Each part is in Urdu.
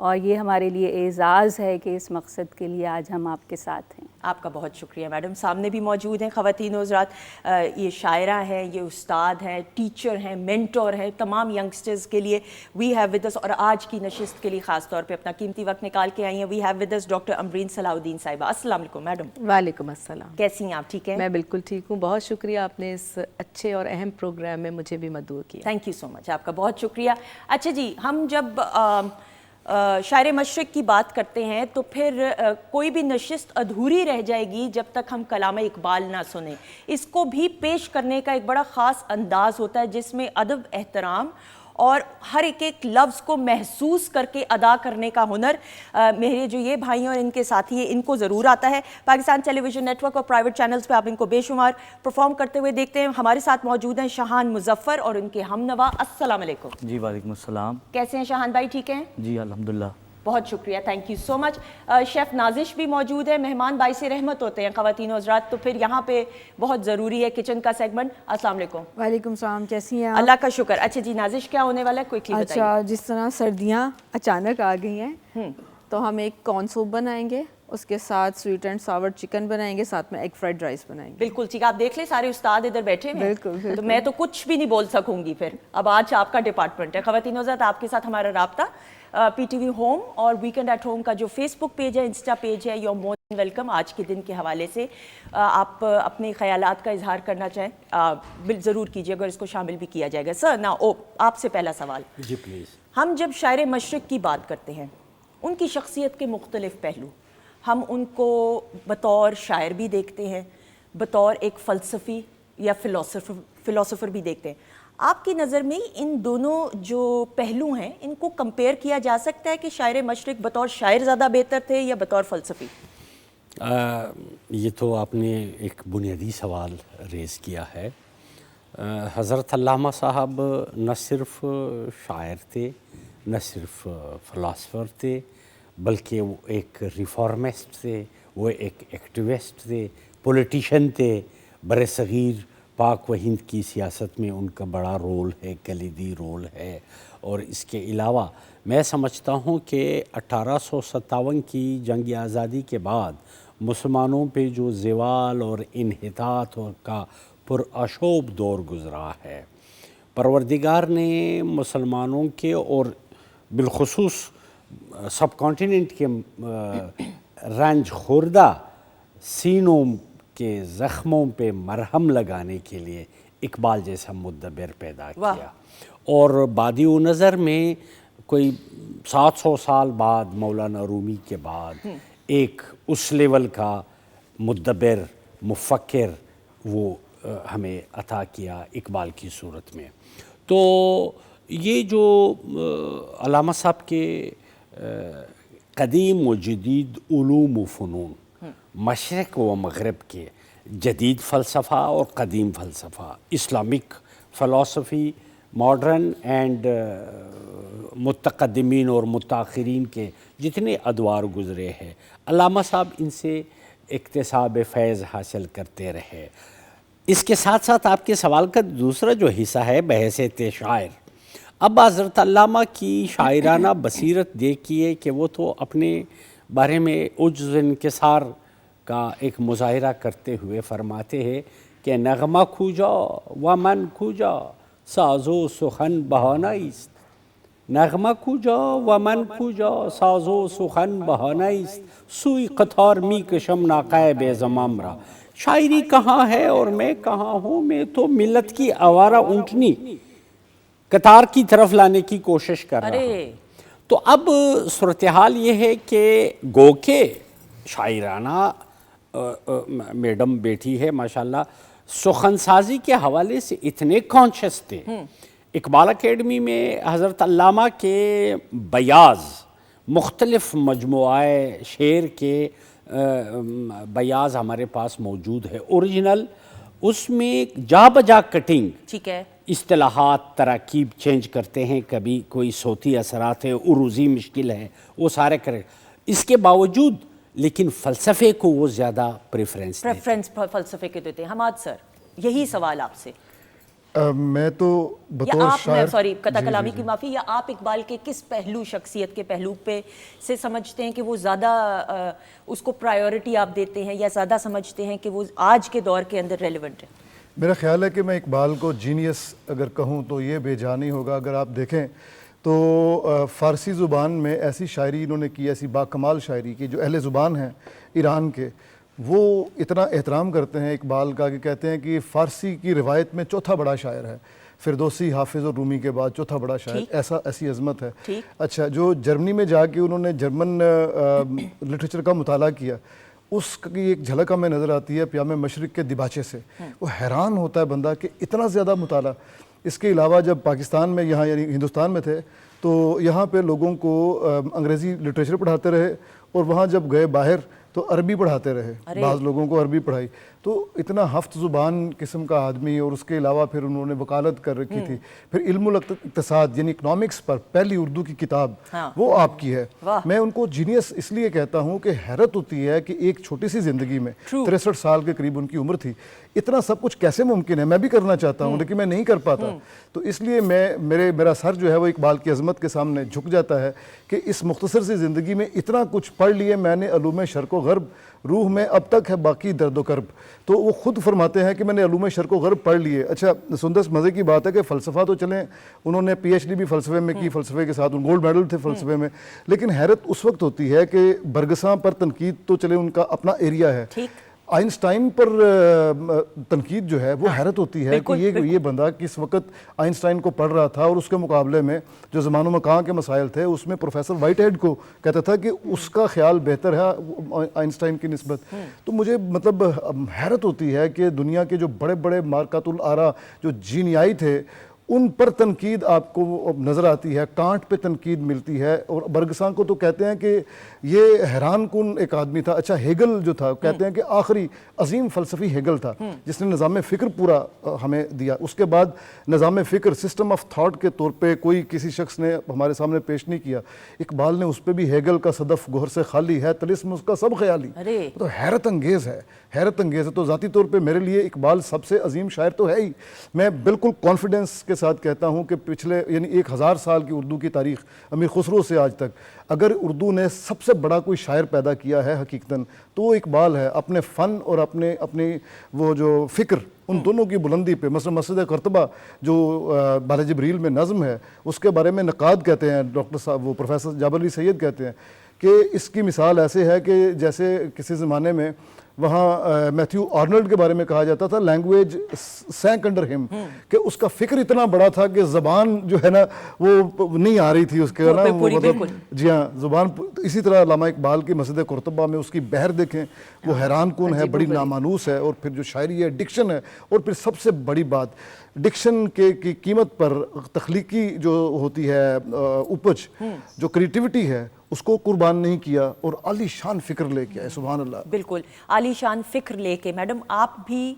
اور یہ ہمارے لیے اعزاز ہے کہ اس مقصد کے لیے آج ہم آپ کے ساتھ ہیں. آپ کا بہت شکریہ میڈم. سامنے بھی موجود ہیں خواتین و حضرات, یہ شاعرہ ہیں, یہ استاد ہیں, ٹیچر ہیں, مینٹور ہیں تمام ینگسٹرز کے لیے. وی ہیو ود اس, اور آج کی نشست کے لیے خاص طور پہ اپنا قیمتی وقت نکال کے آئی ہیں. We have with us doctor Ambreen Salahuddin صاحبہ. السلام علیکم میڈم. وعلیکم السلام. کیسی ہیں آپ؟ ٹھیک ہیں؟ میں بالکل ٹھیک ہوں. بہت شکریہ آپ نے اس اچھے اور اہم پروگرام میں مجھے بھی مدعو کیا. تھینک یو سو مچ, آپ کا بہت شکریہ. اچھا جی, ہم جب شاعر مشرق کی بات کرتے ہیں تو پھر کوئی بھی نشست ادھوری رہ جائے گی جب تک ہم کلام اقبال نہ سنیں. اس کو بھی پیش کرنے کا ایک بڑا خاص انداز ہوتا ہے جس میں ادب, احترام اور ہر ایک لفظ کو محسوس کر کے ادا کرنے کا ہنر میرے جو یہ بھائی اور ان کے ساتھی ہیں ان کو ضرور آتا ہے. پاکستان ٹیلی ویژن نیٹ ورک اور پرائیویٹ چینلز پہ آپ ان کو بے شمار پرفارم کرتے ہوئے دیکھتے ہیں. ہمارے ساتھ موجود ہیں شاہان مظفر اور ان کے ہم نوا. السلام علیکم. جی وعلیکم السلام. کیسے ہیں شاہان بھائی؟ ٹھیک ہیں جی الحمدللہ. بہت شکریہ, thank you so much. Chef Nazish بھی موجود ہے. مہمان باعث رحمت ہوتے ہیں خواتین و حضرات, تو پھر یہاں پہ بہت ضروری ہے کچن کا سیگمنٹ. السلام علیکم. وعلیکم السلام. کیسی ہیں آپ؟ اللہ کا شکر. اچھا جی نازش, کیا ہونے والا ہے کوئکلی بتائیے. اچھا, جس طرح سردیاں اچانک آ گئی ہیں تو ہم ایک کارن سوپ بنائیں گے, اس کے ساتھ سویٹ اینڈ ساور چکن بنائیں گے, ساتھ میں ایگ فرائیڈ رائس بنائیں گے. بالکل ٹھیک. آپ دیکھ لیں سارے استاد ادھر بیٹھے ہیں. بالکل. تو میں تو کچھ بھی نہیں بول سکوں گی پھر. اب آج آپ کا ڈپارٹمنٹ ہے. خواتین و حضرات, آپ کے ساتھ ہمارا رابطہ پی ٹی وی ہوم اور ویکینڈ ایٹ ہوم کا جو فیس بک پیج ہے, انسٹا پیج ہے, یو مور دین ویلکم. آج کے دن کے حوالے سے آپ اپنے خیالات کا اظہار کرنا چاہیں ضرور کیجیے اگر اس کو شامل بھی کیا جائے گا. سر نا آپ سے پہلا سوال. جی پلیز. ہم جب شاعر مشرق کی بات کرتے ہیں, ان کی شخصیت کے مختلف پہلو, ہم ان کو بطور شاعر بھی دیکھتے ہیں, بطور ایک فلسفی یا فلاسفر بھی دیکھتے ہیں. آپ کی نظر میں ان دونوں جو پہلو ہیں ان کو کمپیئر کیا جا سکتا ہے کہ شاعر مشرق بطور شاعر زیادہ بہتر تھے یا بطور فلسفی؟ یہ تو آپ نے ایک بنیادی سوال ریز کیا ہے. حضرت علامہ صاحب نہ صرف شاعر تھے, نہ صرف فلاسفر تھے, بلکہ وہ ایک ریفارمسٹ تھے, وہ ایک ایکٹیوسٹ تھے, پولیٹیشین تھے. بر صغیر پاک و ہند کی سیاست میں ان کا بڑا رول ہے, کلیدی رول ہے. اور اس کے علاوہ میں سمجھتا ہوں کہ 1857 کی جنگ آزادی کے بعد مسلمانوں پہ جو زوال اور انحطاط کا پرآشوب دور گزرا ہے, پروردگار نے مسلمانوں کے اور بالخصوص سب کانٹیننٹ کے رنج خوردہ سینوں کے زخموں پہ مرہم لگانے کے لیے اقبال جیسا مدبر پیدا کیا. اور بادی و نظر میں کوئی 700 سال بعد مولانا رومی کے بعد ایک اس لیول کا مدبر مفکر وہ ہمیں عطا کیا اقبال کی صورت میں. تو یہ جو علامہ صاحب کے قدیم و جدید علوم و فنون, مشرق و مغرب کے جدید فلسفہ اور قدیم فلسفہ, اسلامک فلسفی, ماڈرن اینڈ متقدمین اور متاخرین کے جتنے ادوار گزرے ہیں, علامہ صاحب ان سے اکتساب فیض حاصل کرتے رہے. اس کے ساتھ ساتھ آپ کے سوال کا دوسرا جو حصہ ہے بحیثیت شاعر, اب حضرت علامہ کی شاعرانہ بصیرت دیکھیے کہ وہ تو اپنے بارے میں عجز انکسار کا ایک مظاہرہ کرتے ہوئے فرماتے ہیں کہ نغمہ کھوجا و من کھوجا ساز و سخن بہانہ است. نغمہ کھوجا و من کھوجا ساز و سخن بہانہ است, سوئی قطار می کشم ناقہ بے زمام را. شاعری کہاں ہے اور میں کہاں ہوں, میں تو ملت کی آوارہ اونٹنی قطار کی طرف لانے کی کوشش کر رہا ہوں. تو اب صورتحال یہ ہے کہ گو کہ شاعرانہ میڈم بیٹی ہے ماشاءاللہ, سخن سازی کے حوالے سے اتنے کانشس تھے. اقبال اکیڈمی میں حضرت علامہ کے بیاض, مختلف مجموعہ شعر کے بیاض ہمارے پاس موجود ہے اوریجنل. اس میں جا بجا کٹنگ, ٹھیک ہے, اصطلاحات تراکیب چینج کرتے ہیں, کبھی کوئی صوتی اثرات ہے, عروضی مشکل ہے, وہ سارے کرے. اس کے باوجود لیکن فلسفے کو وہ زیادہ پریفرنس فلسفے کے دیتے ہیں. حماد سر, یہی سوال آپ سے. میں تو یا بطور آپ شاعر سوری قطع کلامی کی معافی، یا آپ اقبال کے کس پہلو، شخصیت کے پہلو پہ سے سمجھتے ہیں کہ وہ زیادہ اس کو پرائیورٹی آپ دیتے ہیں، یا زیادہ سمجھتے ہیں کہ وہ آج کے دور کے اندر ریلیونٹ ہے؟ میرا خیال ہے کہ میں اقبال کو جینیس اگر کہوں تو یہ بے جانی ہوگا. اگر آپ دیکھیں تو فارسی زبان میں ایسی شاعری انہوں نے کی، ایسی باکمال شاعری کی، جو اہل زبان ہیں ایران کے وہ اتنا احترام کرتے ہیں اقبال کا کہ کہتے ہیں کہ فارسی کی روایت میں چوتھا بڑا شاعر ہے، فردوسی، حافظ اور رومی کے بعد چوتھا بڑا شاعر. ایسی عظمت ہے. اچھا، جو جرمنی میں جا کے انہوں نے جرمن لٹریچر کا مطالعہ کیا، اس کی ایک جھلک ہمیں نظر آتی ہے پیام مشرق کے دیباچے سے. وہ حیران ہوتا ہے بندہ کہ اتنا زیادہ مطالعہ. اس کے علاوہ جب پاکستان میں یہاں یعنی ہندوستان میں تھے تو یہاں پہ لوگوں کو انگریزی لٹریچر پڑھاتے رہے، اور وہاں جب گئے باہر تو عربی پڑھاتے رہے. بعض لوگوں کو عربی پڑھائی. تو اتنا ہفت زبان قسم کا آدمی، اور اس کے علاوہ پھر انہوں نے وکالت کر رکھی تھی. پھر علم الاقتصاد یعنی اکنامکس پر پہلی اردو کی کتاب وہ آپ کی ہے. میں ان کو جینیس اس لیے کہتا ہوں کہ حیرت ہوتی ہے کہ ایک چھوٹی سی زندگی میں 63 سال کے قریب ان کی عمر تھی، اتنا سب کچھ کیسے ممکن ہے. میں بھی کرنا چاہتا ہوں لیکن میں نہیں کر پاتا. تو اس لیے میرا سر جو ہے وہ اقبال کی عظمت کے سامنے جھک جاتا ہے کہ اس مختصر سی زندگی میں اتنا کچھ پڑھ لیے میں نے علوم شرق و غرب، روح میں اب تک ہے باقی درد و کرب. تو وہ خود فرماتے ہیں کہ میں نے علوم شرق و غرب پڑھ لیے. اچھا، سندس مزے کی بات ہے کہ فلسفہ تو چلیں، انہوں نے پی ایچ ڈی بھی فلسفے میں کی، فلسفے کے ساتھ گولڈ میڈل تھے فلسفے میں. لیکن حیرت اس وقت ہوتی ہے کہ برگساں پر تنقید تو چلے ان کا اپنا ایریا ہے، آئنسٹائن پر تنقید جو ہے وہ حیرت ہوتی ہے کہ یہ بندہ کس وقت آئنسٹائن کو پڑھ رہا تھا، اور اس کے مقابلے میں جو زمان و مکان کے مسائل تھے اس میں پروفیسر وائٹ ہیڈ کو کہتا تھا کہ اس کا خیال بہتر ہے آئنسٹائن کی نسبت. تو مجھے مطلب حیرت ہوتی ہے کہ دنیا کے جو بڑے بڑے مارکات الآرا جو جینیائی تھے ان پر تنقید آپ کو نظر آتی ہے، کانٹ پہ تنقید ملتی ہے. اور برگساں کو تو کہتے ہیں کہ یہ حیران کن ایک آدمی تھا. اچھا، ہیگل جو تھا کہتے ہیں کہ آخری عظیم فلسفی ہیگل تھا جس نے نظام فکر پورا ہمیں دیا. اس کے بعد نظام فکر سسٹم آف تھاٹ کے طور پہ کوئی کسی شخص نے ہمارے سامنے پیش نہیں کیا. اقبال نے اس پہ بھی ہیگل کا صدف گوہر سے خالی ہے، طلسم اس کا سب خیالی. تو حیرت انگیز ہے، حیرت انگیز ہے. تو ذاتی طور پہ میرے لیے اقبال سب سے عظیم شاعر تو ہے ہی. میں بالکل کانفیڈنس کے ساتھ کہتا ہوں کہ پچھلے یعنی 1000 سال کی اردو کی تاریخ، امیر خسرو سے آج تک، اگر اردو نے سب سے بڑا کوئی شاعر پیدا کیا ہے حقیقتاً تو وہ اقبال ہے. اپنے فن اور اپنی وہ جو فکر، ان دونوں کی بلندی پہ. مثلا مسجد قرطبہ جو بال جبریل میں نظم ہے، اس کے بارے میں نقاد کہتے ہیں، ڈاکٹر صاحب وہ پروفیسر جابر علی سید کہتے ہیں کہ اس کی مثال ایسے ہے کہ جیسے کسی زمانے میں وہاں میتھیو آرنلڈ کے بارے میں کہا جاتا تھا لینگویج سینک انڈر ہم، کہ اس کا فکر اتنا بڑا تھا کہ زبان جو ہے نا وہ نہیں آ رہی تھی اس کے نا، وہ مطلب جی ہاں زبان. اسی طرح علامہ اقبال کی مسجد قرطبہ میں اس کی بحر دیکھیں، وہ حیران کن ہے، بڑی نامانوس ہے. اور پھر جو شاعری ہے، ڈکشن ہے، اور پھر سب سے بڑی بات ڈکشن کی قیمت پر تخلیقی جو ہوتی ہے اپج، جو کریٹیوٹی ہے، اس کو قربان نہیں کیا اور عالی شان فکر لے کے آئے. سبحان اللہ. بالکل عالی شان فکر لے کے. میڈم آپ بھی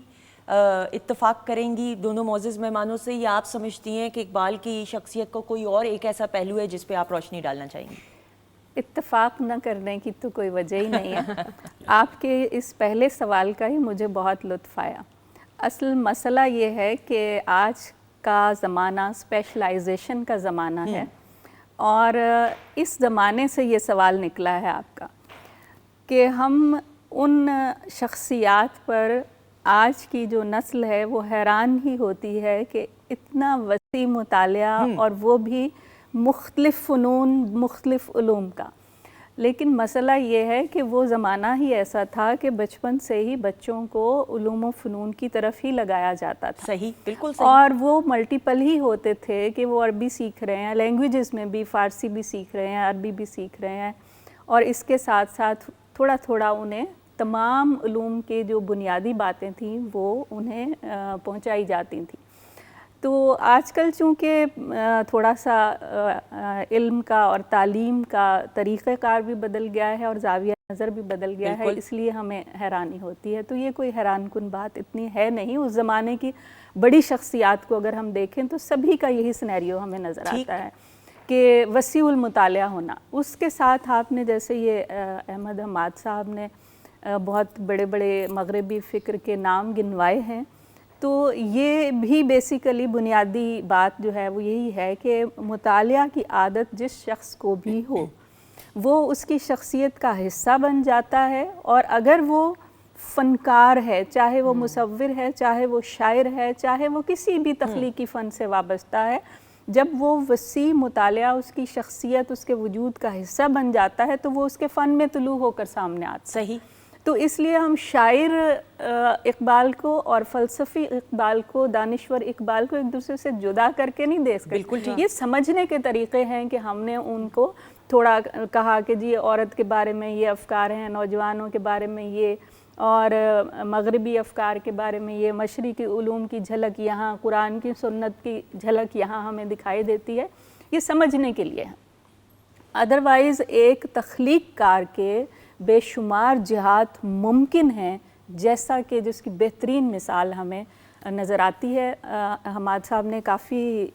اتفاق کریں گی دونوں معزز مہمانوں سے، یا آپ سمجھتی ہیں کہ اقبال کی شخصیت کو کوئی اور ایک ایسا پہلو ہے جس پہ آپ روشنی ڈالنا چاہیں گی؟ اتفاق نہ کرنے کی تو کوئی وجہ ہی نہیں ہے. آپ کے اس پہلے سوال کا ہی مجھے بہت لطف آیا. اصل مسئلہ یہ ہے کہ آج کا زمانہ اسپیشلائزیشن کا زمانہ ہے، اور اس زمانے سے یہ سوال نکلا ہے آپ کا کہ ہم ان شخصیات پر آج کی جو نسل ہے وہ حیران ہی ہوتی ہے کہ اتنا وسیع مطالعہ، اور وہ بھی مختلف فنون، مختلف علوم کا. لیکن مسئلہ یہ ہے کہ وہ زمانہ ہی ایسا تھا کہ بچپن سے ہی بچوں کو علوم و فنون کی طرف ہی لگایا جاتا تھا. صحیح، بالکل صحیح. اور وہ ملٹیپل ہی ہوتے تھے کہ وہ عربی سیکھ رہے ہیں، لینگویجز میں بھی فارسی بھی سیکھ رہے ہیں، عربی بھی سیکھ رہے ہیں، اور اس کے ساتھ ساتھ تھوڑا تھوڑا انہیں تمام علوم کے جو بنیادی باتیں تھیں وہ انہیں پہنچائی جاتی تھیں. تو آج کل چونکہ تھوڑا سا علم کا اور تعلیم کا طریقہ کار بھی بدل گیا ہے اور زاویہ نظر بھی بدل گیا ہے، اس لیے ہمیں حیرانی ہوتی ہے. تو یہ کوئی حیران کن بات اتنی ہے نہیں. اس زمانے کی بڑی شخصیات کو اگر ہم دیکھیں تو سبھی کا یہی سینیریو ہمیں نظر آتا ہے کہ وسیع المطالعہ ہونا. اس کے ساتھ آپ نے جیسے یہ احمد حماد صاحب نے بہت بڑے بڑے مغربی فکر کے نام گنوائے ہیں، تو یہ بھی بیسیکلی بنیادی بات جو ہے وہ یہی ہے کہ مطالعہ کی عادت جس شخص کو بھی ہو وہ اس کی شخصیت کا حصہ بن جاتا ہے، اور اگر وہ فنکار ہے، چاہے وہ مصور ہے، چاہے وہ شاعر ہے، چاہے وہ کسی بھی تخلیقی فن سے وابستہ ہے، جب وہ وسیع مطالعہ اس کی شخصیت اس کے وجود کا حصہ بن جاتا ہے تو وہ اس کے فن میں طلوع ہو کر سامنے آتا ہے۔ صحیح۔ تو اس لیے ہم شاعر اقبال کو اور فلسفی اقبال کو، دانشور اقبال کو ایک دوسرے سے جدا کر کے نہیں دیکھ سکتے۔ بالکل ٹھیک۔ یہ سمجھنے کے طریقے ہیں کہ ہم نے ان کو تھوڑا کہا کہ جی عورت کے بارے میں یہ افکار ہیں، نوجوانوں کے بارے میں یہ، اور مغربی افکار کے بارے میں یہ، مشرقی علوم کی جھلک یہاں، قرآن کی سنت کی جھلک یہاں ہمیں دکھائی دیتی ہے، یہ سمجھنے کے لیے ہے۔ ادروائز ایک تخلیق کار کے بے شمار جہات ممکن ہیں، جیسا کہ جس کی بہترین مثال ہمیں نظر آتی ہے۔ حماد صاحب نے کافی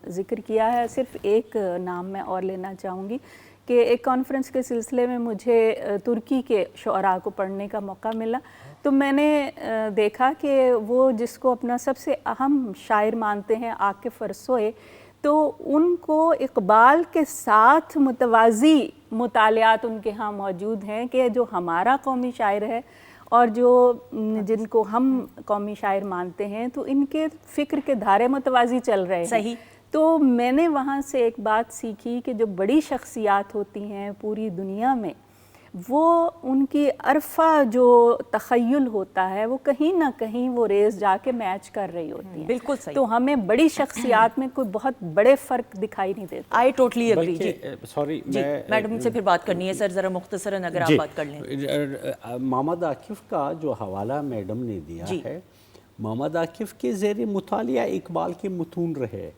ذکر کیا ہے، صرف ایک نام میں اور لینا چاہوں گی کہ ایک کانفرنس کے سلسلے میں مجھے ترکی کے شعراء کو پڑھنے کا موقع ملا، تو میں نے دیکھا کہ وہ جس کو اپنا سب سے اہم شاعر مانتے ہیں عاکف ارسوے، تو ان کو اقبال کے ساتھ متوازی مطالعات ان کے ہاں موجود ہیں کہ جو ہمارا قومی شاعر ہے اور جو جن کو ہم قومی شاعر مانتے ہیں، تو ان کے فکر کے دھارے متوازی چل رہے ہیں۔ صحیح۔ تو میں نے وہاں سے ایک بات سیکھی کہ جو بڑی شخصیات ہوتی ہیں پوری دنیا میں، وہ ان کی عرفہ جو تخیل ہوتا ہے وہ کہیں نہ کہیں وہ ریس جا کے میچ کر رہی ہوتی ہے۔ بالکل صحیح۔ تو ہمیں بڑی شخصیات میں کوئی بہت بڑے فرق دکھائی نہیں دیتا۔ I totally agree. جی سوری، جی میڈم سے پھر بات کرنی ہے سر، ذرا مختصراً اگر آپ بات کر لیں۔ محمد عاکف کا جو حوالہ میڈم نے دیا ہے، محمد عاکف کے زیر مطالعہ اقبال کے متون رہے،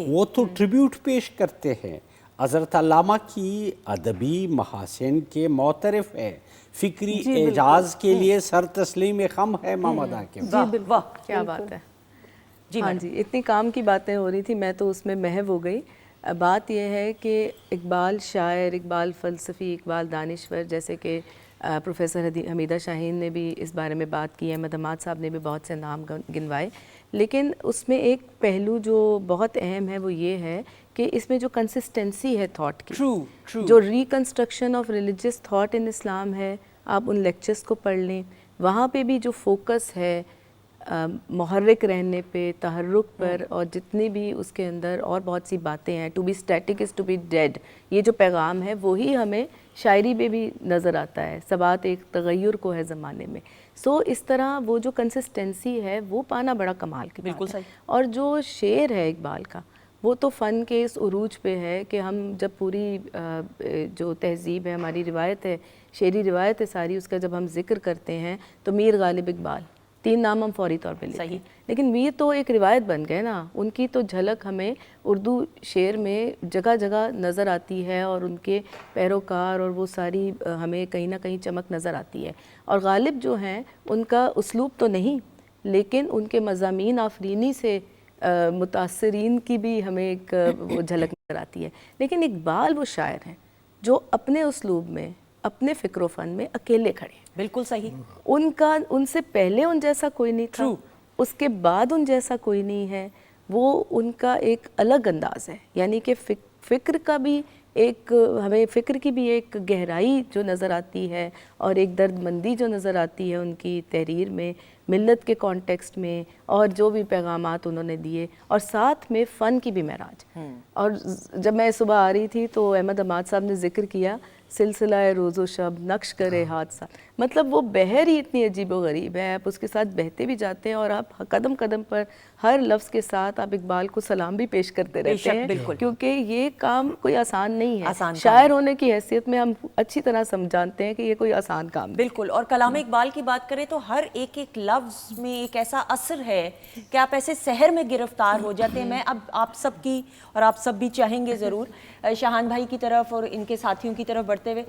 وہ تو ٹریبیوٹ پیش کرتے ہیں، حضرت علامہ کی ادبی محاسن کے معترف ہے، فکری اعجاز کے لیے سر تسلیم خم ہے محمد عاکف۔ واہ کیا بات ہے۔ جی ہاں جی، اتنی کام کی باتیں ہو رہی تھی، میں تو اس میں محو ہو گئی۔ بات یہ ہے کہ اقبال شاعر، اقبال فلسفی، اقبال دانشور، جیسے کہ پروفیسر حمیدہ شاہین نے بھی اس بارے میں بات کی ہے، احمد حماد صاحب نے بھی بہت سے نام گنوائے، لیکن اس میں ایک پہلو جو بہت اہم ہے وہ یہ ہے کہ اس میں جو کنسسٹنسی ہے تھاٹ کی، جو reconstruction of religious thought in Islam ہے، آپ ان لیکچرز کو پڑھ لیں، وہاں پہ بھی جو فوکس ہے محرک رہنے پہ، تحرک پر، اور جتنی بھی اس کے اندر اور بہت سی باتیں ہیں، to be static is to be dead, یہ جو پیغام ہے وہی ہمیں شاعری میں بھی نظر آتا ہے، ثبات ایک تغیر کو ہے زمانے میں۔ سو اس طرح وہ جو کنسسٹنسی ہے وہ پانا بڑا کمال کی بات ہے۔ اور جو شعر ہے اقبال کا، وہ تو فن کے اس عروج پہ ہے کہ ہم جب پوری جو تہذیب ہے، ہماری روایت ہے، شعری روایت ہے ساری، اس کا جب ہم ذکر کرتے ہیں تو میر غالب اقبال، 3 نام ہم فوری طور پہ لیتے ہیں، لیکن میر تو ایک روایت بن گئے نا، ان کی تو جھلک ہمیں اردو شعر میں جگہ جگہ نظر آتی ہے، اور ان کے پیروکار اور وہ ساری ہمیں کہیں نہ کہیں چمک نظر آتی ہے۔ اور غالب جو ہیں ان کا اسلوب تو نہیں، لیکن ان کے مضامین آفرینی سے متاثرین کی بھی ہمیں ایک وہ جھلک نظر آتی ہے۔ لیکن اقبال وہ شاعر ہیں جو اپنے اسلوب میں، اپنے فکر و فن میں اکیلے کھڑے ہیں۔ بالکل صحیح۔ ان سے پہلے ان جیسا کوئی نہیں تھا، اس کے بعد ان جیسا کوئی نہیں ہے، وہ ان کا ایک الگ انداز ہے، یعنی کہ فکر کا بھی ایک، ہمیں فکر کی بھی ایک گہرائی جو نظر آتی ہے، اور ایک درد مندی جو نظر آتی ہے ان کی تحریر میں، ملت کے کانٹیکسٹ میں، اور جو بھی پیغامات انہوں نے دیے، اور ساتھ میں فن کی بھی معراج۔ اور جب میں صبح آ رہی تھی تو احمد حماد صاحب نے ذکر کیا سلسلہ روز و شب نقش کرے حادثہ، مطلب وہ بحر ہی اتنی عجیب و غریب ہے، آپ اس کے ساتھ بہتے بھی جاتے ہیں، اور آپ قدم قدم پر ہر لفظ کے ساتھ آپ اقبال کو سلام بھی پیش کرتے رہتے ہیں، کیونکہ یہ کام کوئی آسان نہیں ہے، شاعر ہونے کی حیثیت میں ہم اچھی طرح جانتے ہیں کہ یہ کوئی آسان کام نہیں۔ بالکل، اور کلام اقبال کی بات کریں تو ہر ایک ایک لفظ میں ایک ایسا اثر ہے کہ آپ ایسے سحر میں گرفتار ہو جاتے ہیں۔ میں اب آپ سب کی، اور آپ سب بھی چاہیں گے ضرور شاہان بھائی کی طرف اور ان کے ساتھیوں کی طرف بڑھتے ہوئے،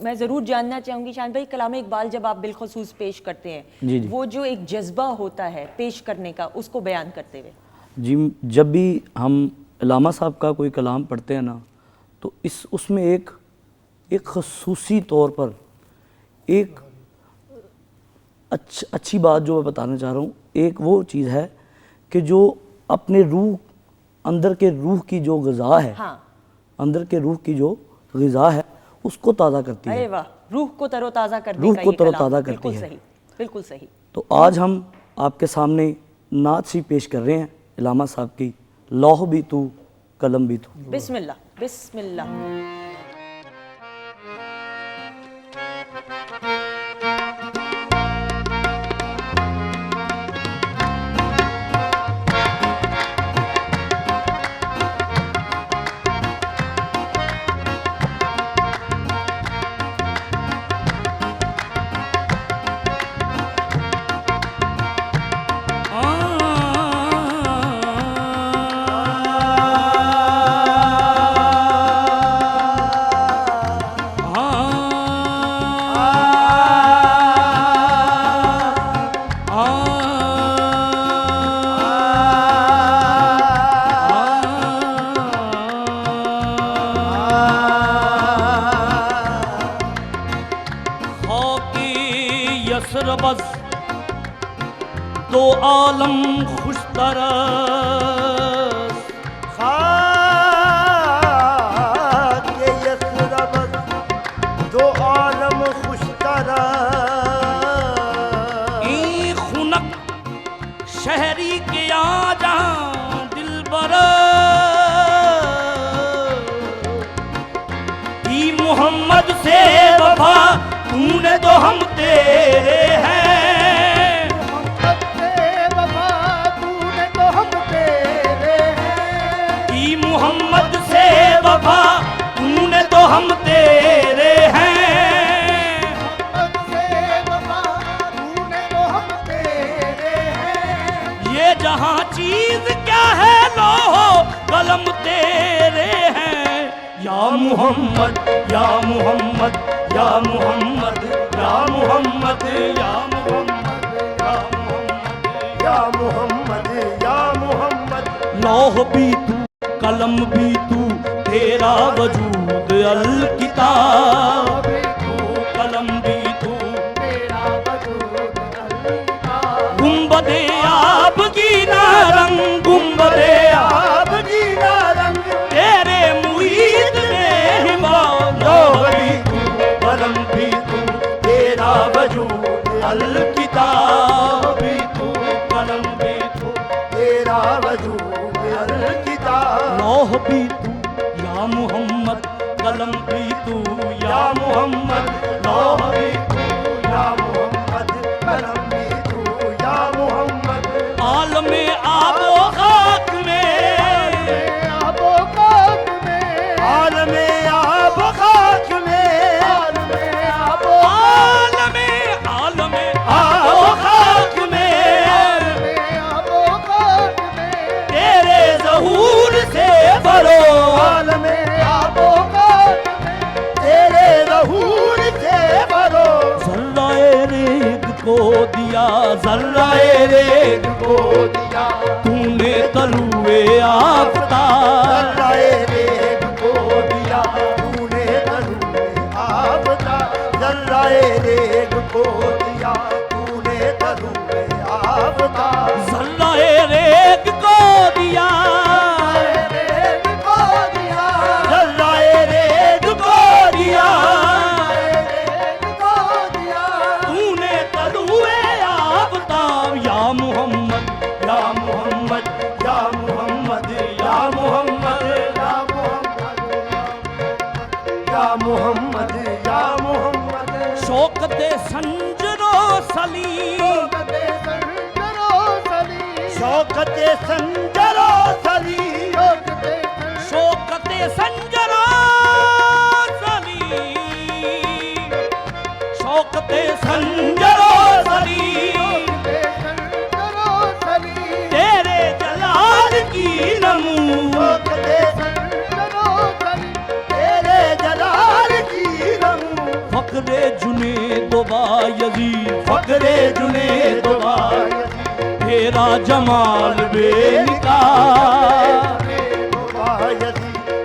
میں ضرور جاننا چاہوں گی شاہان بھائی، کلام اقبال جب آپ بالخصوص پیش کرتے ہیں، وہ جو ایک جذبہ ہوتا ہے پیش کرنے کا، اس کو بیان کرتے ہوئے۔ جی، جب بھی ہم علامہ صاحب کا کوئی کلام پڑھتے ہیں نا، تو اس میں ایک خصوصی طور پر ایک اچھی بات جو میں بتانا چاہ رہا ہوں، ایک وہ چیز ہے کہ جو اپنے روح، اندر کے روح کی جو غذا ہے، اندر کے روح کی جو غذا ہے اس کو تازہ کرتی ہے. ارے واہ، روح کو تر و تازہ کرنے روح کا کو یہ تر و کلام. تازہ کرتی بالکل ہے. صحیح، بالکل صحیح. تو آج ہم آپ کے سامنے نعت سی پیش کر رہے ہیں علامہ صاحب کی، لوح بھی تو قلم بھی تو. بسم اللہ، بسم اللہ. بس دو عالم خوش طرز، خاک یثرب دو عالم خوش طرز، این خنک شہری کے آ جہاں دل برز، کی محمد سے وفا تو نے تو ہم تیرے ہیں، محمد سے وفا تو نے تو ہم تیرے ہیں، کی محمد سے وفا تو نے تو ہم تیرے ہیں، محمد سے وفا تو نے تو ہم تیرے ہیں، یہ جہاں چیز کیا ہے لوح قلم تیرے ہیں، یا محمد یا محمد یا محمد یا محمد یا محمد یا محمد یا محمد، لوح بھی تو قلم بھی تو تیرا وجود الکتاب بھی تو قلم بھی تو تیرا وجود الکتاب، گنبد آب کی نارنگ گنبد آب آپ جینا رنگ تیرے مرید نے ہمت، لوح بھی تو قلم بھی تو تیرا وجود الکتاب بھی تو قلم بھی تو تیرا وجود الکتاب، لوح بھی تو یا محمد قلم بھی تو یا محمد، لوح بھی تو یا محمد قلم بھی تو یا محمد، عالم آب و خاک میں، آب و خاک میں، عالم آب و خاک میں، عالم آب و عالم آب و خاک میں، آب و خاک میں، تیرے ظہور سے بھرو، عالم آب و خاک میں، تیرے ظہور سے بھرو، ذرہ ریگ کو دیا، ذرہ ریگ کو دیا تو نے طلوع آفتاب، ذرہ ریگ کو دیا تو نے طلوع آفتاب، ذرہ ریگ کو دیا تو نے طلوع آفتاب، ذرہ ریگ کو دیا، ریگ کو دیا، ذرہ ریگ کو دیا، ریگ کو دیا، تو نے طلوع آفتاب، یا محمد یا محمد یا محمد یا محمد یا محمد یا محمد، شوکت سنجر و سلیم، شوکت سنجر و سلیم، شوکت سنجر و سلیم، شوکت سنجر و سلیم، تیرے جلال کی نمود، تیرے جلال کی نمود، فقر جنید و بایزید، فقر جنید و بایزید، تیرا جمال بے نکار،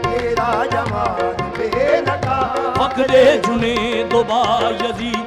تیرا جمال بے نقاب، فقر جنید و بایزید،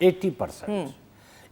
80%।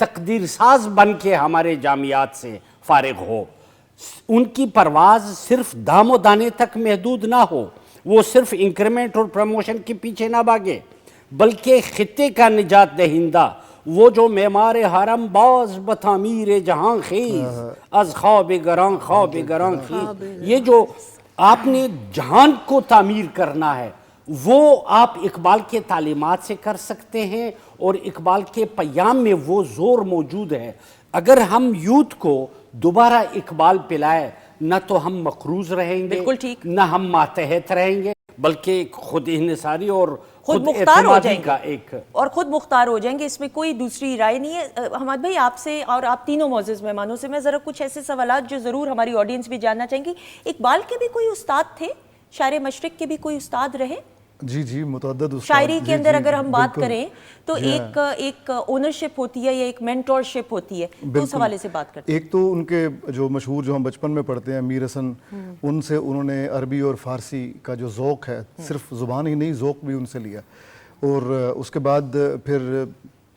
تقدیر ساز بن کے ہمارے جامعات سے فارغ ہو، ان کی پرواز صرف دام و دانے تک محدود نہ ہو، وہ صرف انکریمنٹ اور پروموشن کے پیچھے نہ بھاگے، بلکہ خطے کا نجات دہندہ، وہ جو معمار حرم باز بتعمیر جہاں خیز از خواب گراں خواب گراں خیز، یہ جو آپ نے جہان کو تعمیر کرنا ہے وہ آپ اقبال کے تعلیمات سے کر سکتے ہیں، اور اقبال کے پیام میں وہ زور موجود ہے۔ اگر ہم یوتھ کو دوبارہ اقبال پلائے، نہ تو ہم مقروض رہیں گے، بالکل ٹھیک، نہ ہم ماتحت رہیں گے، بلکہ ایک خود انحصاری اور خود مختار ہو جائیں کا گے ایک اور خود مختار ہو جائیں گے، اس میں کوئی دوسری رائے نہیں ہے۔ حماد بھائی، آپ سے اور آپ تینوں معزز مہمانوں سے میں ذرا کچھ ایسے سوالات جو ضرور ہماری آڈینس بھی جاننا چاہیں گی۔ اقبال کے بھی کوئی استاد تھے؟ شاعر مشرق کے بھی کوئی استاد رہے؟ جی متعدد استاد۔ شاعری کے اندر اگر ہم بات بالکل۔ کریں تو ایک اونرشپ ہوتی ہے یا ایک مینٹورشپ ہوتی ہے، تو اس حوالے سے بات کرتے ہیں۔ ایک تو ان کے جو مشہور جو ہم بچپن میں پڑھتے ہیں میر حسن، ان سے انہوں نے عربی اور فارسی کا جو ذوق ہے، صرف زبان ہی نہیں ذوق بھی ان سے لیا، اور اس کے بعد پھر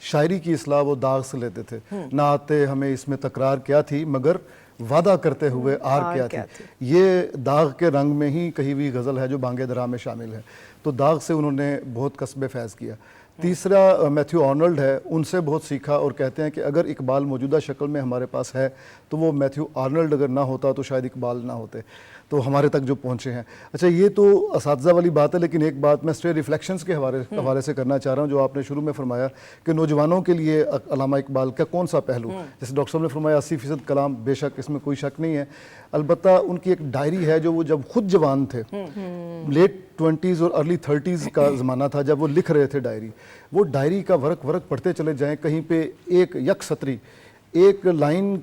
شاعری کی اصلاح وہ داغ سے لیتے تھے، نہ آتے ہمیں اس میں تکرار کیا تھی مگر وعدہ کرتے ہوئے آر کیا تھی۔ یہ داغ کے رنگ میں ہی کہی ہوئی غزل ہے جو بانگ درا میں شامل ہے، تو داغ سے انہوں نے بہت کسب فیض کیا۔ تیسرا میتھیو آرنلڈ ہے، ان سے بہت سیکھا، اور کہتے ہیں کہ اگر اقبال موجودہ شکل میں ہمارے پاس ہے تو وہ میتھیو آرنلڈ اگر نہ ہوتا تو شاید اقبال نہ ہوتے، تو ہمارے تک جو پہنچے ہیں۔ اچھا، یہ تو اساتذہ والی بات ہے، لیکن ایک بات میں اسٹے ریفلیکشنز کے حوالے سے کرنا چاہ رہا ہوں، جو آپ نے شروع میں فرمایا کہ نوجوانوں کے لیے علامہ اقبال کا کون سا پہلو، جیسے ڈاکٹر صاحب نے فرمایا 80% کلام، بے شک اس میں کوئی شک نہیں ہے، البتہ ان کی ایک ڈائری ہے جو وہ جب خود جوان تھے، لیٹ 20s اور ارلی 30s کا زمانہ تھا جب وہ لکھ رہے تھے ڈائری، وہ ڈائری کا ورق پڑھتے چلے جائیں، کہیں پہ ایک یک سطری ایک لائن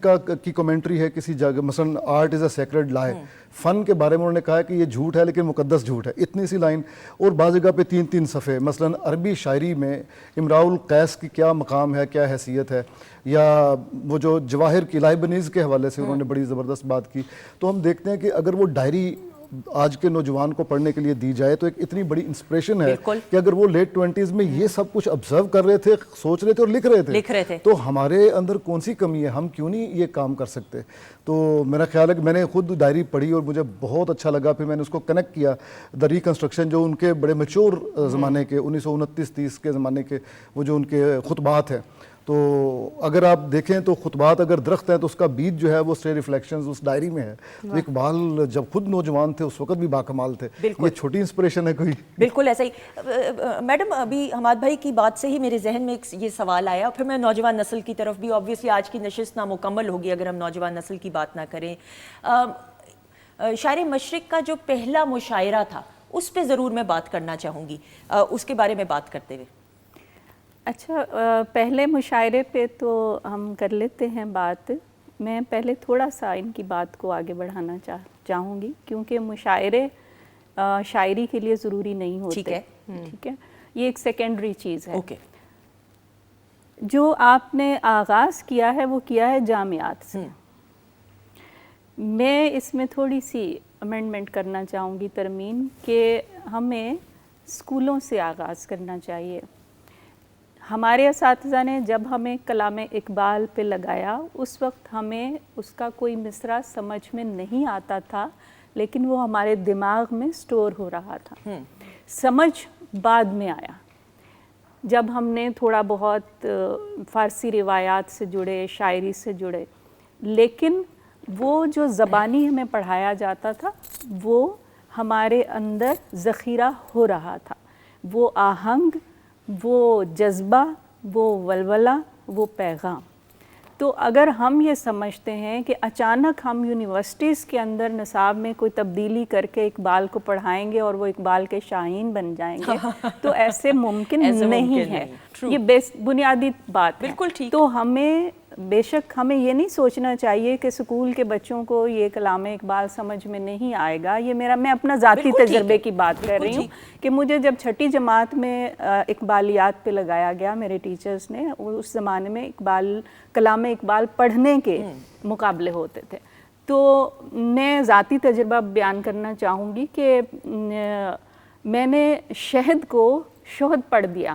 کی کمنٹری ہے کسی جگہ، مثلا آرٹ از اے سیکرڈ لائے، فن کے بارے میں انہوں نے کہا کہ یہ جھوٹ ہے لیکن مقدس جھوٹ ہے، اتنی سی لائن، اور بعض جگہ پہ 3 صفحے، مثلا عربی شاعری میں امراء القیس کی کیا مقام ہے، کیا حیثیت ہے، یا وہ جو جواہر کی لائبنیز کے حوالے سے انہوں نے بڑی زبردست بات کی۔ تو ہم دیکھتے ہیں کہ اگر وہ ڈائری آج کے نوجوان کو پڑھنے کے لیے دی جائے تو ایک اتنی بڑی انسپریشن ہے کہ اگر وہ لیٹ 20s میں یہ سب کچھ آبزرو کر رہے تھے، سوچ رہے تھے اور لکھ رہے تھے، تو ہمارے اندر کون سی کمی ہے، ہم کیوں نہیں یہ کام کر سکتے؟ تو میرا خیال ہے کہ میں نے خود ڈائری پڑھی اور مجھے بہت اچھا لگا، پھر میں نے اس کو کنیکٹ کیا دا ریکنسٹرکشن، جو ان کے بڑے میچور زمانے کے 1929-30 کے زمانے کے وہ جو ان کے خطبات ہیں، تو اگر آپ دیکھیں تو خطبات اگر درخت ہیں تو اس کا بیج جو ہے وہ اسٹے ریفلیکشنز اس ڈائری میں ہے۔ تو اقبال جب خود نوجوان تھے اس وقت بھی باکمال تھے، یہ چھوٹی انسپریشن ہے کوئی؟ بالکل ایسا ہی۔ میڈم، ابھی حماد بھائی کی بات سے ہی میرے ذہن میں یہ سوال آیا، پھر میں نوجوان نسل کی طرف بھی، آبویسلی آج کی نشست نامکمل ہوگی اگر ہم نوجوان نسل کی بات نہ کریں۔ شاعر مشرق کا جو پہلا مشاعرہ تھا اس پہ ضرور میں بات کرنا چاہوں گی، اس کے بارے میں بات کرتے ہوئے۔ اچھا، پہلے مشاعرے پہ تو ہم کر لیتے ہیں بات، میں پہلے تھوڑا سا ان کی بات کو آگے بڑھانا چاہوں گی، کیونکہ مشاعرے شاعری کے لیے ضروری نہیں ہوتے، ٹھیک ہے، یہ ایک سیکنڈری چیز ہے۔ جو آپ نے آغاز کیا ہے وہ کیا ہے جامعات سے، میں اس میں تھوڑی سی امینڈمنٹ کرنا چاہوں گی، ترمیم، کہ ہمیں اسکولوں سے آغاز کرنا چاہیے۔ ہمارے اساتذہ نے جب ہمیں کلام اقبال پہ لگایا اس وقت ہمیں اس کا کوئی مصرع سمجھ میں نہیں آتا تھا، لیکن وہ ہمارے دماغ میں سٹور ہو رہا تھا، سمجھ بعد میں آیا جب ہم نے تھوڑا بہت فارسی روایات سے جڑے، شاعری سے جڑے، لیکن وہ جو زبانی ہمیں پڑھایا جاتا تھا وہ ہمارے اندر ذخیرہ ہو رہا تھا، وہ آہنگ، وہ جذبہ، وہ ولولہ، وہ پیغام۔ تو اگر ہم یہ سمجھتے ہیں کہ اچانک ہم یونیورسٹیز کے اندر نصاب میں کوئی تبدیلی کر کے اقبال کو پڑھائیں گے اور وہ اقبال کے شاہین بن جائیں گے تو ایسے ممکن نہیں ہے، یہ بنیادی بات ہے۔ بالکل ٹھیک۔ تو ہمیں بے شک ہمیں یہ نہیں سوچنا چاہیے کہ اسکول کے بچوں کو یہ کلام اقبال سمجھ میں نہیں آئے گا، یہ میں اپنا ذاتی تجربے کی بات کر رہی ہوں کہ مجھے جب 6ٹھی جماعت میں اقبالیات پہ لگایا گیا میرے ٹیچرز نے، اس زمانے میں کلام اقبال پڑھنے کے مقابلے ہوتے تھے، تو میں ذاتی تجربہ بیان کرنا چاہوں گی کہ میں نے شہد کو شہد پڑھ دیا،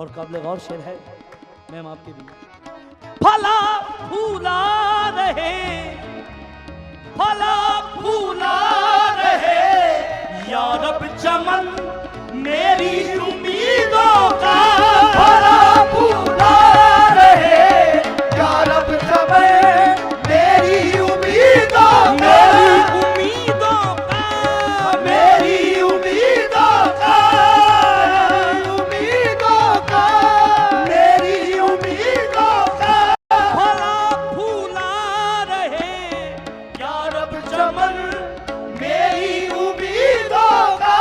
اور قابل غور شعر ہے میم آپ کے بھی. پھلا پھولا رہے پھلا پھولا رہے یا رب چمن میری امیدوں کا. پھلا پھولا رہے یا رب چمن میری امیدوں کا. میری امیدوں کا میری امیدوں کا میری امیدوں کا پھلا پھولا رہے یا رب چمن میری امیدوں کا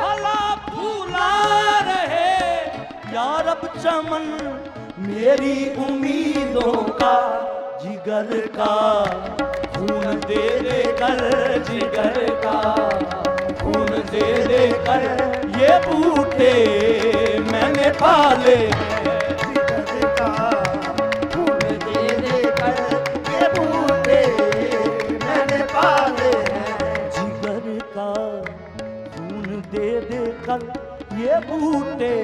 پھلا پھولا رہے یا رب چمن میری امیدوں کا. جگر کا خون دے دے کر جگر کا خون دے دے کر یہ بوٹے میں نے پالے جگر کا خون دے دے کر یہ بوٹے میں نے پالے ہیں. جگر کا خون دے دے کر یہ بوٹے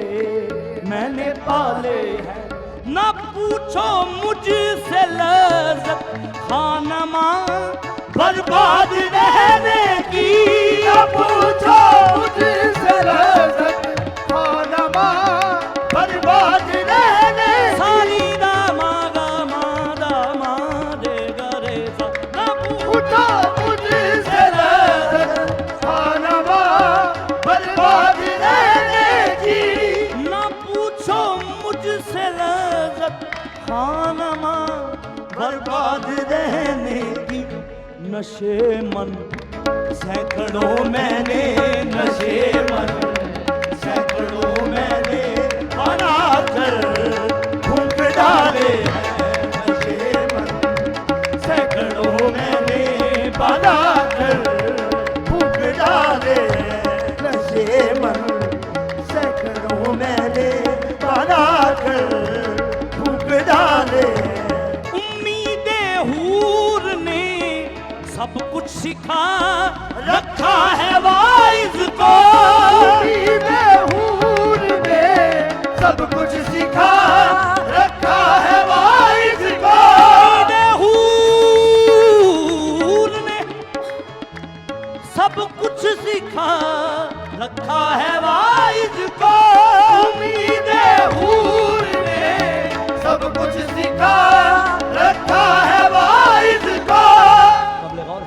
میں نے پالے ہیں. نہ پوچھو مجھ سے لذت خانماں برباد رہنے کی. نہ پوچھو مجھ سے لذت خانماں برباد رہنے ساری داما گاما داما دے گرے سا. نہ پوچھو مجھ سے لذت خانماں برباد رہنے کی. نہ پوچھو مجھ سے لذت خانماں برباد رہنے کی. نشے من سینکڑوں میں نے نشے من سینکڑوں میں نے بنا کر پھونک ڈالے ہیں. نشے من سینکڑوں میں نے بنا کر پھونک ڈالے ہیں. نشے من سینکڑوں میں نے بنا کر پھونک ڈالے ہیں. امید حور نے سب کچھ سکھا رکھا ہے واعظ کو. امید حور نے سب کچھ سکھا رکھا ہے واعظ کو. امید حور نے سب کچھ سکھا رکھا ہے واعظ کو. امید حور نے سب کچھ سکھا رکھا ہے واعظ کو. قابل غور ہے.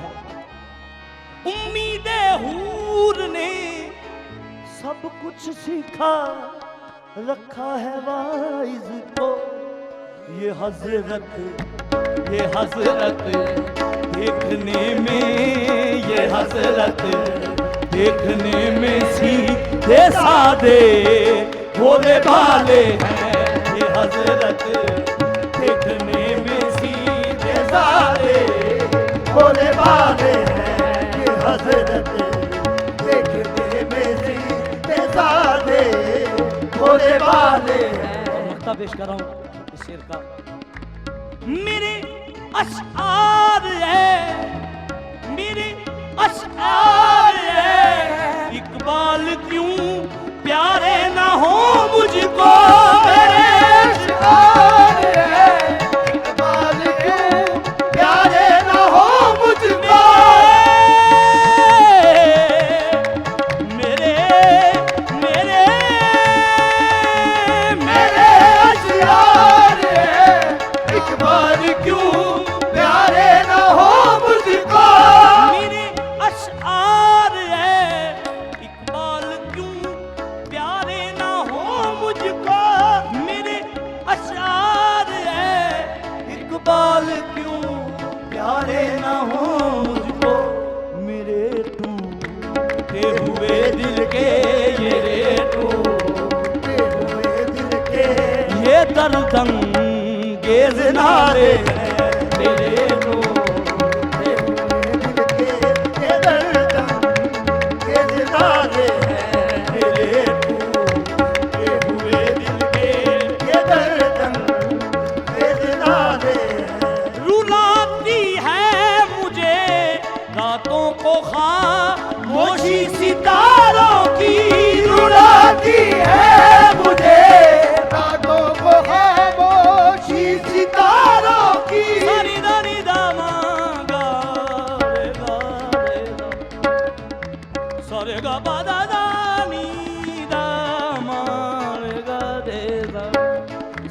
امید حور نے سب کچھ سکھا رکھا ہے واعظ کو. یہ حضرت دیکھنے میں یہ حضرت دیکھنے میں سیدھے سادے بھولے بھالے ہیں. یہ حضرت دیکھنے میں سیدھے سادے بھولے بھالے ہیں. یہ حضرت دیکھنے میں سیدھے سادے بھولے بھالے ہیں. اور نقطہ پیش کر رہا ہوں اس شعر کا. میرے اشعار ہے میرے اشعار ہے اقبال کیوں پیارے نہ ہو مجھ کو. میرے اشعار ہیں اقبال کیوں پیارے نہ ہو مجھ کو. میرے اشعار ہیں اقبال کیوں پیارے نہ ہو مجھ کو. میرے اشعار ہے اقبال کیوں پیارے نہ ہو مجھ کو. میرے اشعار ہے اقبال کیوں پیارے نہ ہو مجھ کو. میرے ٹوٹے ہوئے دل کے یہ ٹوٹے ہوئے دل کے یہ درد انگیز نعرے ہیں. میرے ٹوٹے ہوئے دل کے یہ درد انگیز نعرے ہیں. میرے ٹوٹے ہوئے دل کے یہ درد انگیز نعرے ہیں. رلاتی ہے مجھے راتوں کو خاموشی ستاروں کی. رلاتی ہے مجھے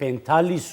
45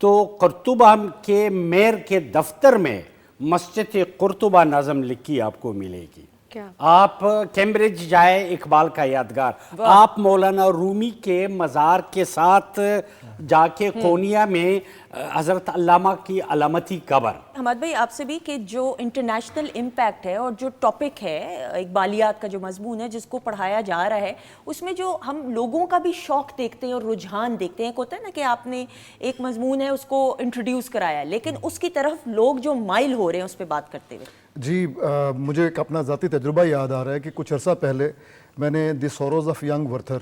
تو قرطبہ کے میئر کے دفتر میں مسجد قرطبہ نظم لکھی آپ کو ملے گی. آپ کیمبرج جائے اقبال کا یادگار, آپ مولانا رومی کے مزار کے ساتھ جا کے قونیہ میں حضرت علامہ کی علامتی قبر. حماد بھائی آپ سے بھی کہ جو انٹرنیشنل امپیکٹ ہے اور جو ٹاپک ہے اقبالیات کا جو مضمون ہے جس کو پڑھایا جا رہا ہے, اس میں جو ہم لوگوں کا بھی شوق دیکھتے ہیں اور رجحان دیکھتے ہیں. ایک ہوتا ہے نا کہ آپ نے ایک مضمون ہے اس کو انٹروڈیوس کرایا, لیکن اس کی طرف لوگ جو مائل ہو رہے ہیں اس پہ بات کرتے ہوئے. جی مجھے ایک اپنا ذاتی تجربہ یاد آ رہا ہے کہ کچھ عرصہ پہلے میں نے دی سوروز آف ینگ ورتھر,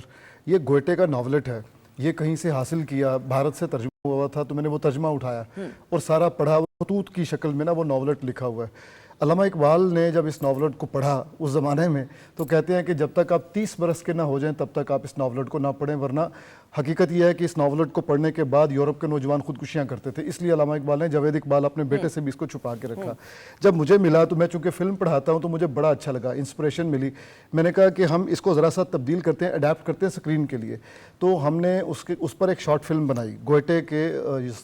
یہ گوئٹے کا ناولٹ ہے, یہ کہیں سے حاصل کیا, بھارت سے ترجمہ ہوا تھا, تو میں نے وہ ترجمہ اٹھایا اور سارا پڑھا. خطوط کی شکل میں نا وہ ناولٹ لکھا ہوا ہے. علامہ اقبال نے جب اس ناولٹ کو پڑھا اس زمانے میں تو کہتے ہیں کہ جب تک آپ 30 برس کے نہ ہو جائیں تب تک آپ اس ناولٹ کو نہ پڑھیں, ورنہ حقیقت یہ ہے کہ اس ناولٹ کو پڑھنے کے بعد یورپ کے نوجوان خودکشیاں کرتے تھے. اس لیے علامہ اقبال نے جاوید اقبال اپنے بیٹے سے بھی اس کو چھپا کے رکھا. جب مجھے ملا تو میں چونکہ فلم پڑھاتا ہوں تو مجھے بڑا اچھا لگا, انسپریشن ملی. میں نے کہا کہ ہم اس کو ذرا سا تبدیل کرتے ہیں, اڈیپٹ کرتے ہیں اسکرین کے لیے. تو ہم نے اس پر ایک شارٹ فلم بنائی گوئٹے کے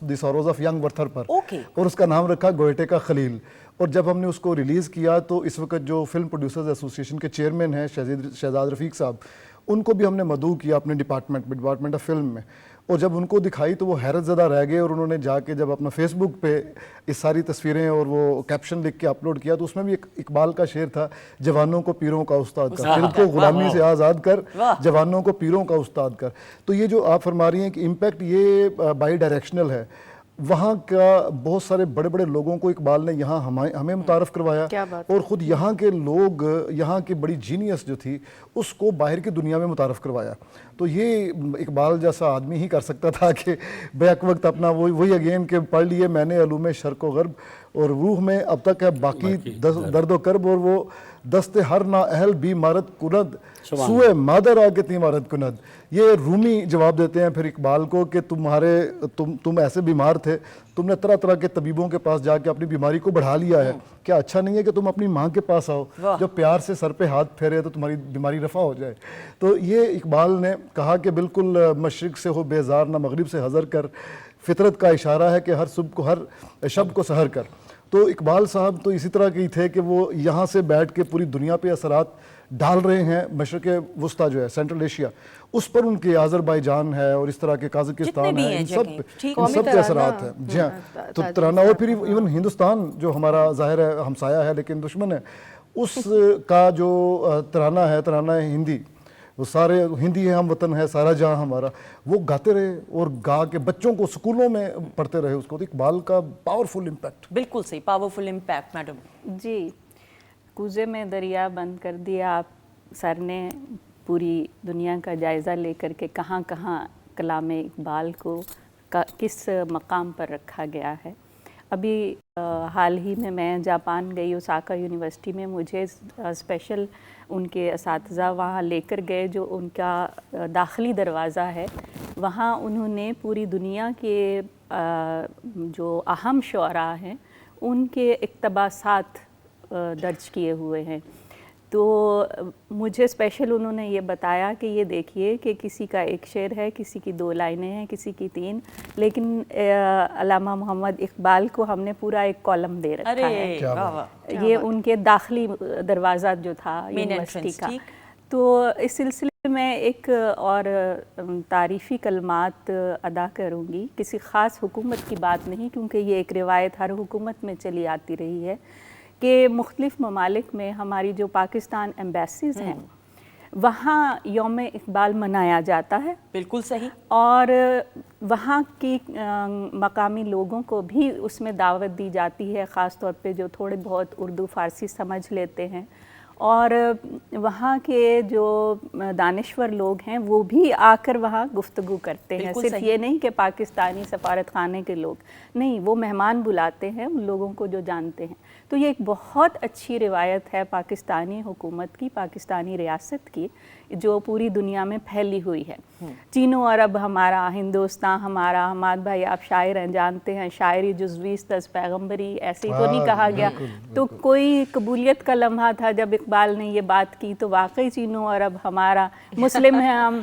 دی سوروز آف ینگ ورتھر پر, اور اس کا نام رکھا گوئٹے کا خلیل. اور جب ہم نے اس کو ریلیز کیا تو اس وقت جو فلم پروڈیوسرز ایسوسی ایشن کے چیئرمین ہیں شہزاد رفیق صاحب, ان کو بھی ہم نے مدعو کیا اپنے ڈپارٹمنٹ آف فلم میں. اور جب ان کو دکھائی تو وہ حیرت زدہ رہ گئے, اور انہوں نے جا کے جب اپنا فیس بک پہ اس ساری تصویریں اور وہ کیپشن لکھ کے اپلوڈ کیا تو اس میں بھی ایک اقبال کا شعر تھا, جوانوں کو پیروں کا استاد کر, خود کو غلامی سے آزاد کر, جوانوں کو پیروں کا استاد کر. تو یہ جو آپ فرما رہی ہیں کہ امپیکٹ یہ بائی ڈائریکشنل ہے. وہاں کا بہت سارے بڑے بڑے لوگوں کو اقبال نے یہاں ہمیں متعارف کروایا, اور خود یہاں کے لوگ, یہاں کی بڑی جینیس جو تھی اس کو باہر کی دنیا میں متعارف کروایا. تو یہ اقبال جیسا آدمی ہی کر سکتا تھا کہ بیک وقت اپنا وہی اگین کہ پڑھ لیے میں نے علوم شرق و غرب, اور روح میں اب تک ہے باقی درد و کرب, اور وہ دست ہر نا اہل بھی مارت کند سوئے مادر آگے تی مارت کند. یہ رومی جواب دیتے ہیں پھر اقبال کو کہ تم ایسے بیمار تھے, تم نے طرح طرح کے طبیبوں کے پاس جا کے اپنی بیماری کو بڑھا لیا ہے, کیا اچھا نہیں ہے کہ تم اپنی ماں کے پاس آؤ, جو پیار سے سر پہ ہاتھ پھیرے تو تمہاری بیماری رفع ہو جائے. تو یہ اقبال نے کہا کہ بالکل مشرق سے ہو بیزار نہ مغرب سے حذر کر, فطرت کا اشارہ ہے کہ ہر صبح کو ہر شب کو سحر کر. تو اقبال صاحب تو اسی طرح کے تھے کہ وہ یہاں سے بیٹھ کے پوری دنیا پہ اثرات ڈال رہے ہیں. مشرق وسطیٰ جو ہے سینٹرل ایشیا, اس پر ان کے آذربائیجان ہے اور اس طرح کے قازقستان ہے, ان سب کے اثرات ہیں. جی ہاں, تو ترانہ, اور پھر ایون ہندوستان جو ہمارا ظاہر ہے ہمسایہ ہے لیکن دشمن ہے, اس کا جو ترانہ ہے, ترانہ ہندی, وہ سارے ہندی ہے, ہم وطن ہے سارا جہاں ہمارا, وہ گاتے رہے اور گا کے بچوں کو سکولوں میں پڑھتے رہے اس کو. تو اقبال کا پاورفل امپیکٹ. بالکل صحیح, پاورفل امپیکٹ. میڈم جی, کوزے میں دریا بند کر دیا آپ سر نے, پوری دنیا کا جائزہ لے کر کے کہاں کہاں کلام اقبال کو کس مقام پر رکھا گیا ہے. ابھی حال ہی میں جاپان گئی, اوساکا یونیورسٹی میں مجھے اسپیشل ان کے اساتذہ وہاں لے کر گئے, جو ان کا داخلی دروازہ ہے, وہاں انہوں نے پوری دنیا کے جو اہم شعراء ہیں ان کے اقتباسات درج کیے ہوئے ہیں. تو مجھے اسپیشل انہوں نے یہ بتایا کہ یہ دیکھیے کہ کسی کا ایک شعر ہے, کسی کی 2 لائنیں ہیں, کسی کی 3, لیکن علامہ محمد اقبال کو ہم نے پورا ایک کالم دے رکھا ہے. یہ ان کے داخلی دروازہ جو تھا یونیورسٹی کا. تو اس سلسلے میں ایک اور تعریفی کلمات ادا کروں گی, کسی خاص حکومت کی بات نہیں, کیونکہ یہ ایک روایت ہر حکومت میں چلی آتی رہی ہے کہ مختلف ممالک میں ہماری جو پاکستان ایمبیسیز ہیں وہاں یوم اقبال منایا جاتا ہے. بالکل صحیح. اور وہاں کی مقامی لوگوں کو بھی اس میں دعوت دی جاتی ہے, خاص طور پہ جو تھوڑے بہت اردو فارسی سمجھ لیتے ہیں, اور وہاں کے جو دانشور لوگ ہیں وہ بھی آ کر وہاں گفتگو کرتے ہیں. صرف یہ نہیں کہ پاکستانی سفارت خانے کے لوگ نہیں, وہ مہمان بلاتے ہیں ان لوگوں کو جو جانتے ہیں. تو یہ ایک بہت اچھی روایت ہے پاکستانی حکومت کی, پاکستانی ریاست کی, جو پوری دنیا میں پھیلی ہوئی ہے. چین و عرب ہمارا, ہندوستان ہمارا. حماد بھائی آپ شاعر ہیں, جانتے ہیں شاعری جزویست از پیغمبری, ایسے ہی تو نہیں کہا گیا. تو کوئی قبولیت کا لمحہ تھا جب اقبال نے یہ بات کی, تو واقعی چین و عرب ہمارا, مسلم ہیں ہم,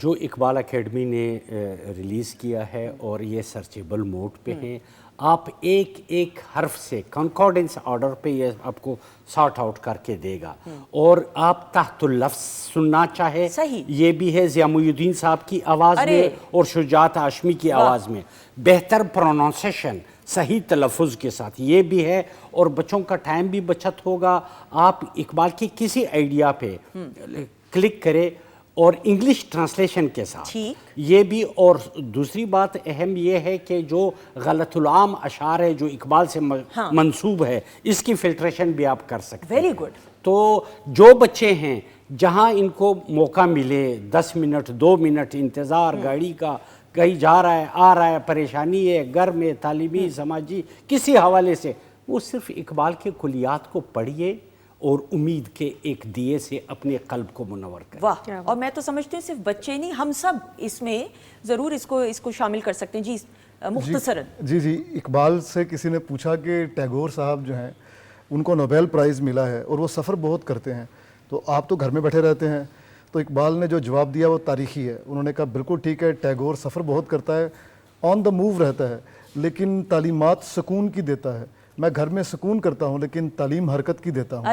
جو اقبال اکیڈمی نے ریلیز کیا ہے اور یہ سرچیبل موڈ پہ ہیں. آپ ایک ایک حرف سے کنکارڈنس آرڈر پہ یہ آپ کو سارٹ آؤٹ کر کے دے گا. اور آپ تحت اللفظ سننا چاہے یہ بھی ہے ضیاء محی الدین صاحب کی آواز میں اور شجاعت ہاشمی کی آواز میں. بہتر پروننسیشن صحیح تلفظ کے ساتھ یہ بھی ہے, اور بچوں کا ٹائم بھی بچت ہوگا. آپ اقبال کی کسی آئیڈیا پہ کلک کرے اور انگلش ٹرانسلیشن کے ساتھ یہ بھی. اور دوسری بات اہم یہ ہے کہ جو غلط العام اشعار ہے جو اقبال سے منسوب ہے اس کی فلٹریشن بھی آپ کر سکتے ہیں. Very good. تو جو بچے ہیں جہاں ان کو موقع ملے 10 منٹ 2 منٹ انتظار گاڑی کا, کہیں جا رہا ہے آ رہا ہے, پریشانی ہے گھر میں, تعلیمی سماجی کسی حوالے سے, وہ صرف اقبال کے کلیات کو پڑھیے اور امید کے ایک دیے سے اپنے قلب کو منور کریں. واہ. اور میں تو سمجھتی ہوں صرف بچے نہیں, ہم سب اس میں ضرور اس کو شامل کر سکتے ہیں. جی مختصراً. جی اقبال سے کسی نے پوچھا کہ ٹیگور صاحب جو ہیں ان کو نوبیل پرائز ملا ہے اور وہ سفر بہت کرتے ہیں, تو آپ تو گھر میں بیٹھے رہتے ہیں. تو اقبال نے جو جواب دیا وہ تاریخی ہے. انہوں نے کہا بالکل ٹھیک ہے, ٹیگور سفر بہت کرتا ہے, آن دا موو رہتا ہے, لیکن تعلیمات سکون کی دیتا ہے. میں گھر میں سکون کرتا ہوں لیکن تعلیم حرکت کی دیتا ہوں.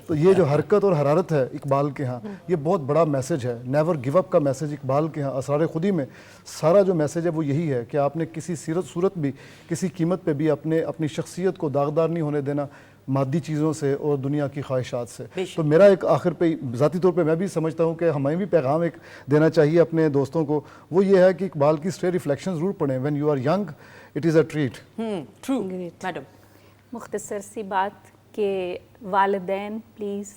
تو یہ جو حرکت اور حرارت ہے اقبال کے ہاں, یہ بہت بڑا میسج ہے. نیور گیو اپ کا میسج اقبال کے ہاں. اسرار خودی میں سارا جو میسج ہے وہ یہی ہے کہ آپ نے کسی صورت بھی کسی قیمت پہ بھی اپنی شخصیت کو داغدار نہیں ہونے دینا مادی چیزوں سے اور دنیا کی خواہشات سے. تو میرا ایک آخر پہ ذاتی طور پہ میں بھی سمجھتا ہوں کہ ہمیں بھی پیغام ایک دینا چاہیے اپنے دوستوں کو, وہ یہ ہے کہ اقبال کی اسٹے ریفلیکشن ضرور پڑھیں. When you are young it is a treat. True. Madam مختصر سی بات کہ والدین پلیز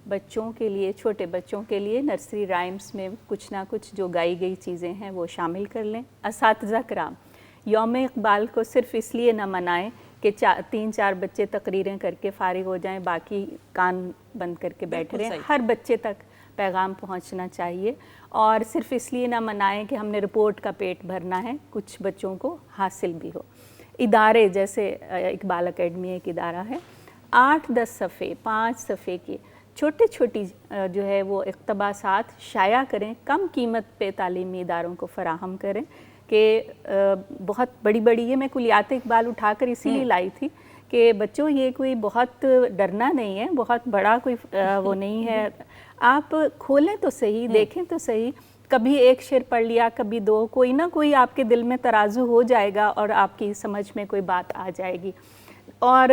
بچوں کے لیے, چھوٹے بچوں کے لیے نرسری رائمز میں کچھ نہ کچھ جو گائی گئی چیزیں ہیں وہ شامل کر لیں. اساتذہ کرام یوم اقبال کو صرف اس لیے نہ منائیں کہ 3-4 بچے تقریریں کر کے فارغ ہو جائیں, باقی کان بند کر کے بیٹھ رہے ہیں. ہر بچے تک پیغام پہنچنا چاہیے, اور صرف اس لیے نہ منائیں کہ ہم نے رپورٹ کا پیٹ بھرنا ہے, کچھ بچوں کو حاصل بھی ہو. ادارے جیسے اقبال اکیڈمی ایک ادارہ ہے, 8-10 صفحے 5 صفحے کی چھوٹی جو ہے وہ اقتباسات شائع کریں, کم قیمت پہ تعلیمی اداروں کو فراہم کریں. کہ بہت بڑی یہ میں کلیات اقبال اٹھا کر اسی لیے لائی تھی کہ بچوں یہ کوئی بہت ڈرنا نہیں ہے, بہت بڑا کوئی وہ نہیں ہے. آپ کھولیں تو صحیح, دیکھیں تو صحیح, کبھی ایک شعر پڑھ لیا, کبھی 2, کوئی نہ کوئی آپ کے دل میں ترازو ہو جائے گا اور آپ کی سمجھ میں کوئی بات آ جائے گی. اور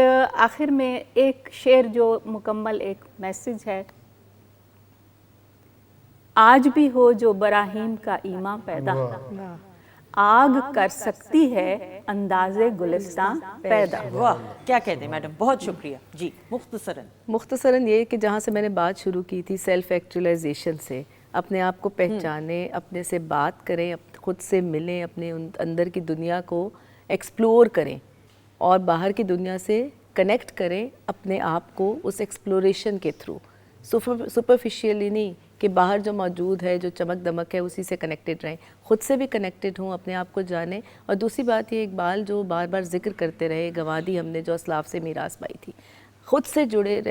آخر میں ایک شعر جو مکمل ایک میسج ہے, آج بھی ہو جو براہیم کا ایماں پیدا, آگ کر سکتی ہے انداز گلستان پیدا. واہ کیا کہتے ہیں میڈم, بہت شکریہ. جی مختصراً یہ کہ جہاں سے میں نے بات شروع کی تھی سیلف ایکچولائزیشن سے, اپنے آپ کو پہچانیں, اپنے سے بات کریں, خود سے ملیں, اپنے اندر کی دنیا کو ایکسپلور کریں اور باہر کی دنیا سے کنیکٹ کریں اپنے آپ کو اس ایکسپلوریشن کے تھرو. سپرفیشیلی نہیں کہ باہر جو موجود ہے, جو چمک دمک ہے اسی سے کنیکٹڈ رہیں, خود سے بھی کنیکٹڈ ہوں, اپنے آپ کو جانیں. اور دوسری بات یہ اقبال جو بار بار ذکر کرتے رہے, گنوادی ہم نے جو اسلاف سے میراث پائی تھی, خود سے جڑے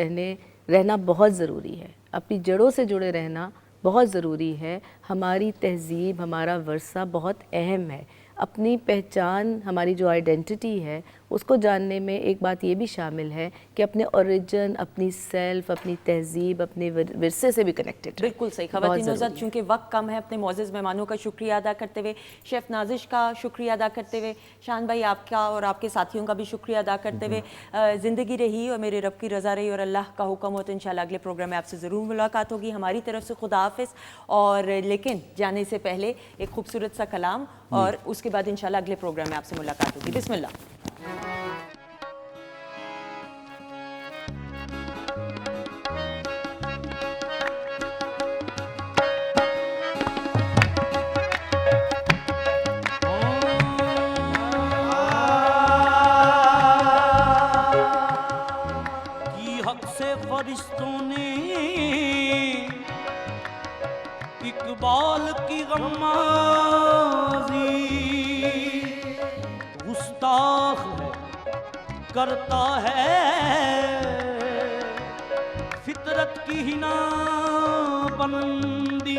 رہنا بہت ضروری ہے, اپنی جڑوں سے جڑے رہنا بہت ضروری ہے. ہماری تہذیب, ہمارا ورثہ بہت اہم ہے. اپنی پہچان, ہماری جو آئیڈینٹی ہے اس کو جاننے میں ایک بات یہ بھی شامل ہے کہ اپنے اوریجن, اپنی سیلف, اپنی تہذیب, اپنے ورثے سے بھی کنیکٹڈ. بالکل صحیح. خواتین حضرات چونکہ وقت کم ہے, اپنے معزز مہمانوں کا شکریہ ادا کرتے ہوئے, شیف نازش کا شکریہ ادا کرتے ہوئے, شان بھائی آپ کا اور آپ کے ساتھیوں کا بھی شکریہ ادا کرتے ہوئے, زندگی رہی اور میرے رب کی رضا رہی اور اللہ کا حکم ہو تو انشاءاللہ اگلے پروگرام میں آپ سے ضرور ملاقات ہوگی. ہماری طرف سے خدا حافظ. اور لیکن جانے سے پہلے ایک خوبصورت سا کلام اور اس کے بعد انشاءاللہ اگلے پروگرام میں آپ سے ملاقات ہوگی. بسم اللہ. فرشتوں نے اقبال کی غمازی گستاخ کرتا ہے, فطرت کی ہنا بندی